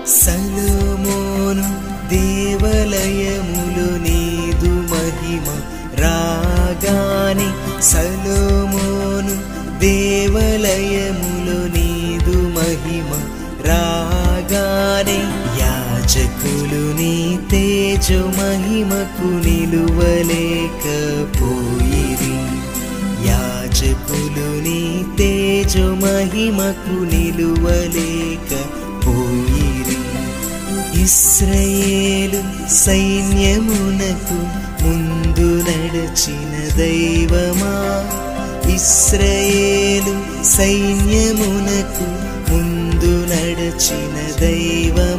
సొలొమోను దేవాలయములో నీదు మహిమ రాగానే, సొలొమోను దేవాలయములో నీదు మహిమ రాగానే, యాజకులు నీ తేజో మహిమకు నిలువలేకపోయిరి. యాజకులు నీ తేజో మహిమకు నిలువలేకపోయిరి. ఇశ్రాయేలు సైన్యమునకు ముందు నడచిన దైవమా, ఇశ్రాయేలు సైన్యమునకు ముందు నడచిన దైవమా,